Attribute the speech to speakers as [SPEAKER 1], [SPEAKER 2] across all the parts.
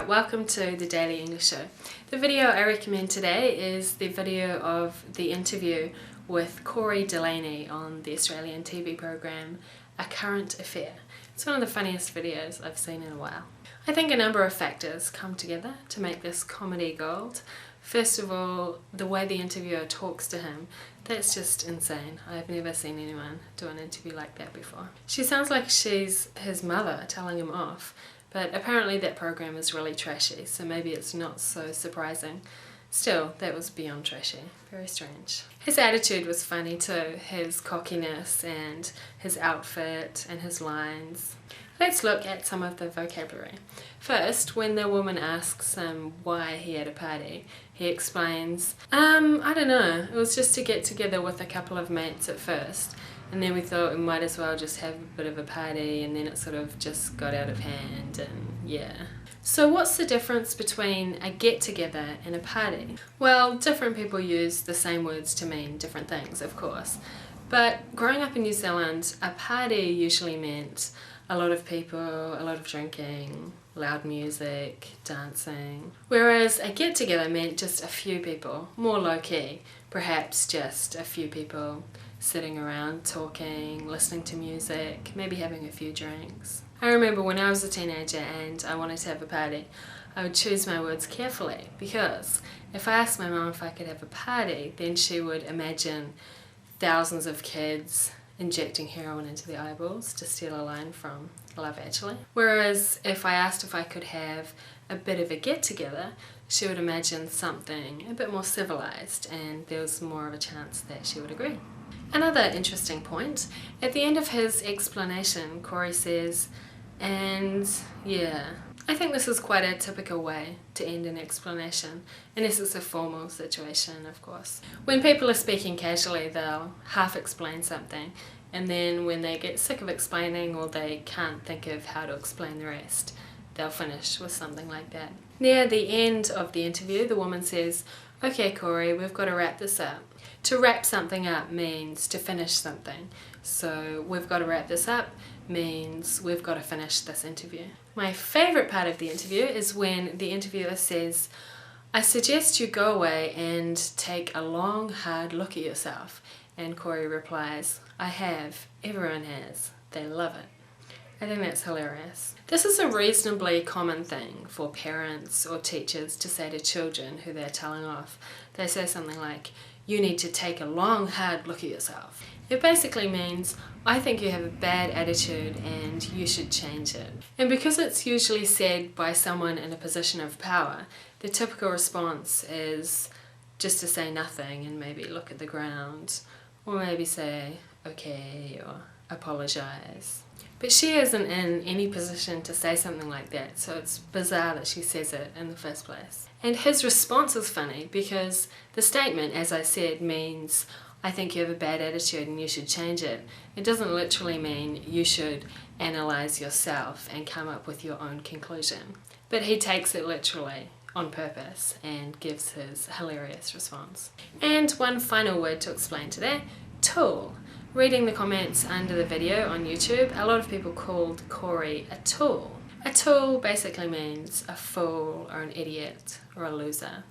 [SPEAKER 1] Alright, welcome to the Daily English Show. The video I recommend today is the video of the interview with Corey Delaney on the Australian TV program A Current Affair. It's one of the funniest videos I've seen in a while. I think a number of factors come together to make this comedy gold. First of all, the way the interviewer talks to him, that's just insane. I've never seen anyone do an interview like that before. She sounds like she's his mother telling him off, but apparently that program is really trashy, so maybe it's not so surprising. Still, that was beyond trashy. Very strange. His attitude was funny too, his cockiness and his outfit and his lines. Let's look at some of the vocabulary. First, when the woman asks him why he had a party, he explains, I don't know, it was just to get together with a couple of mates at first, and then we thought we might as well just have a bit of a party, and then it sort of just got out of hand, and yeah. So what's the difference between a get-together and a party? Well, different people use the same words to mean different things, of course. But growing up in New Zealand, a party usually meant a lot of people, a lot of drinking, loud music, dancing. Whereas a get-together meant just a few people, more low-key, perhaps just a few people sitting around talking, listening to music, maybe having a few drinks. I remember when I was a teenager and I wanted to have a party, I would choose my words carefully, because if I asked my mum if I could have a party, then she would imagine thousands of kids injecting heroin into the eyeballs to steal a line from Love Actually. Whereas if I asked if I could have a bit of a get-together, she would imagine something a bit more civilized, and there was more of a chance that she would agree. Another interesting point, at the end of his explanation, Corey says, and yeah. I think this is quite a typical way to end an explanation, unless it's a formal situation, of course. When people are speaking casually, they'll half explain something, and then when they get sick of explaining or they can't think of how to explain the rest, they'll finish with something like that. Near the end of the interview, the woman says, "Okay, Corey, we've got to wrap this up." To wrap something up means to finish something. So we've got to wrap this up means we've got to finish this interview. My favourite part of the interview is when the interviewer says, "I suggest you go away and take a long, hard look at yourself." And Corey replies, "I have. Everyone has. They love it." I think that's hilarious. This is a reasonably common thing for parents or teachers to say to children who they're telling off. They say something like, "You need to take a long, hard look at yourself." It basically means, I think you have a bad attitude and you should change it. And because it's usually said by someone in a position of power, the typical response is just to say nothing and maybe look at the ground, or maybe say, okay, or apologize. But she isn't in any position to say something like that, so it's bizarre that she says it in the first place. And his response is funny because the statement, as I said, means, I think you have a bad attitude and you should change it. It doesn't literally mean you should analyze yourself and come up with your own conclusion. But he takes it literally on purpose and gives his hilarious response. And one final word to explain today, tool. Reading the comments under the video on YouTube, a lot of people called Corey a tool. A tool basically means a fool or an idiot or a loser.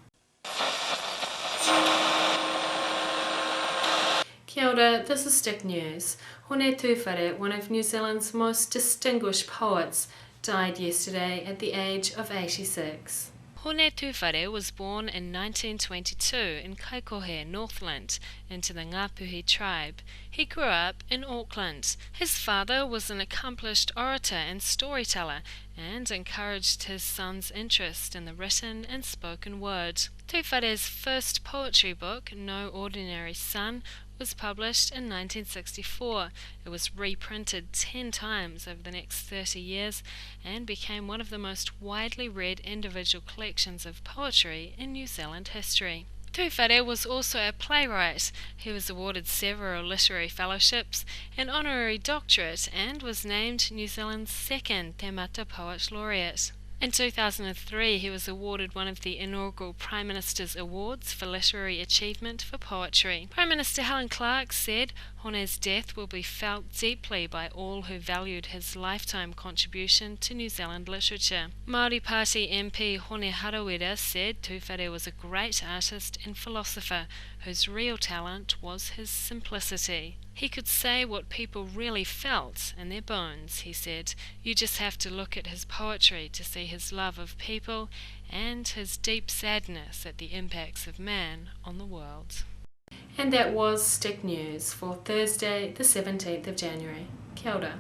[SPEAKER 1] Kia ora, this is Stick News. Hone Tuwhare, one of New Zealand's most distinguished poets, died yesterday at the age of 86.
[SPEAKER 2] Hone Tuwhare was born in 1922 in Kaikohe, Northland, into the Ngāpuhi tribe. He grew up in Auckland. His father was an accomplished orator and storyteller and encouraged his son's interest in the written and spoken word. Tuwhare's first poetry book, No Ordinary Son, was published in 1964. It was reprinted 10 times over the next 30 years and became one of the most widely read individual collections of poetry in New Zealand history. Tuwhare was also a playwright. He was awarded several literary fellowships, an honorary doctorate, and was named New Zealand's second Te Mata Poet Laureate. In 2003, he was awarded one of the inaugural Prime Minister's Awards for Literary Achievement for Poetry. Prime Minister Helen Clark said Hone's death will be felt deeply by all who valued his lifetime contribution to New Zealand literature. Māori Party MP Hone Harawira said Tuwhare was a great artist and philosopher whose real talent was his simplicity. He could say what people really felt in their bones, he said. You just have to look at his poetry to see his love of people and his deep sadness at the impacts of man on the world.
[SPEAKER 1] And that was Stick News for Thursday, the 17th of January. Kia ora.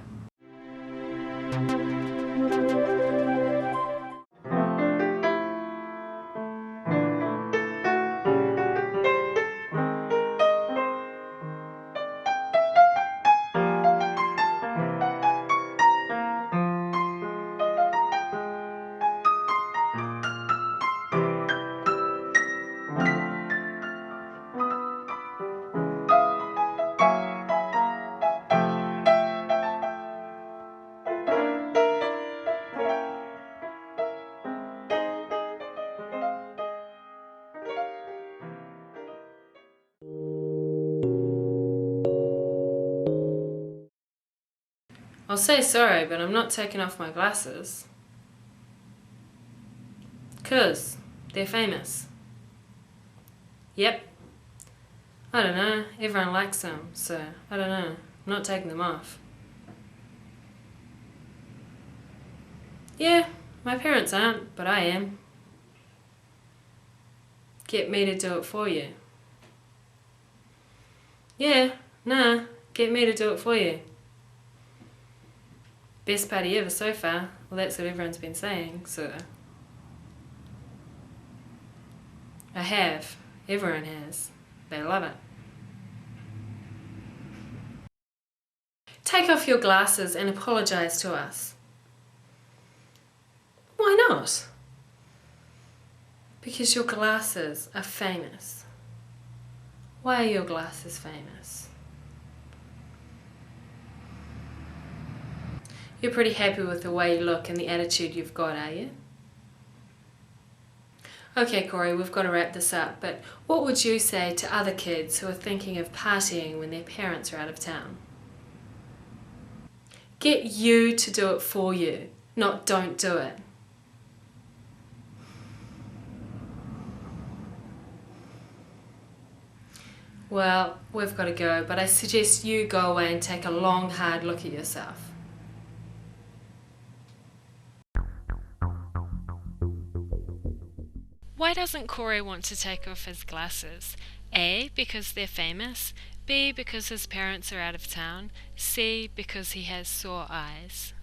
[SPEAKER 1] I'll say sorry, but I'm not taking off my glasses. 'Cause they're famous. Yep. I don't know, everyone likes them, so I don't know, I'm not taking them off. Yeah, my parents aren't, but I am. Get me to do it for you. Yeah, nah, get me to do it for you. Best party ever so far. Well, that's what everyone's been saying, so... I have. Everyone has. They love it. Take off your glasses and apologise to us. Why not? Because your glasses are famous. Why are your glasses famous? You're pretty happy with the way you look and the attitude you've got, are you? Okay, Corey, we've got to wrap this up, but what would you say to other kids who are thinking of partying when their parents are out of town? Get you to do it for you, not don't do it. Well, we've got to go, but I suggest you go away and take a long, hard look at yourself.
[SPEAKER 2] Why doesn't Corey want to take off his glasses? A. Because they're famous. B. Because his parents are out of town. C. Because he has sore eyes.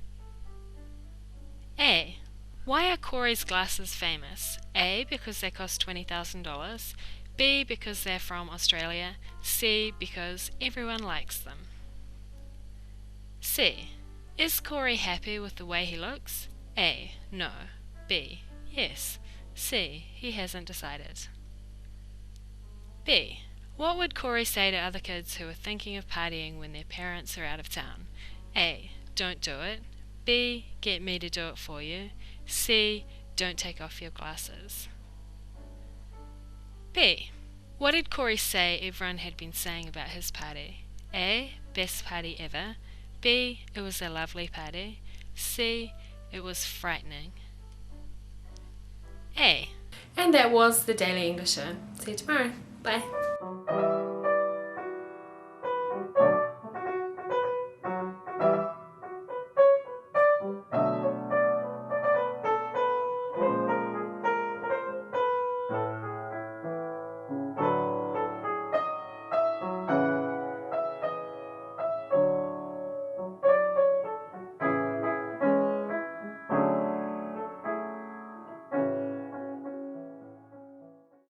[SPEAKER 2] A. Why are Corey's glasses famous? A. Because they cost $20,000. B. Because they're from Australia. C. Because everyone likes them. C. Is Corey happy with the way he looks? A. No. B. Yes. C. He hasn't decided. B. What would Corey say to other kids who are thinking of partying when their parents are out of town? A. Don't do it. B. Get me to do it for you. C. Don't take off your glasses. B. What did Corey say everyone had been saying about his party? A. Best party ever. B. It was a lovely party. C. It was frightening. A.
[SPEAKER 1] And that was the Daily English Show. See you tomorrow. Bye.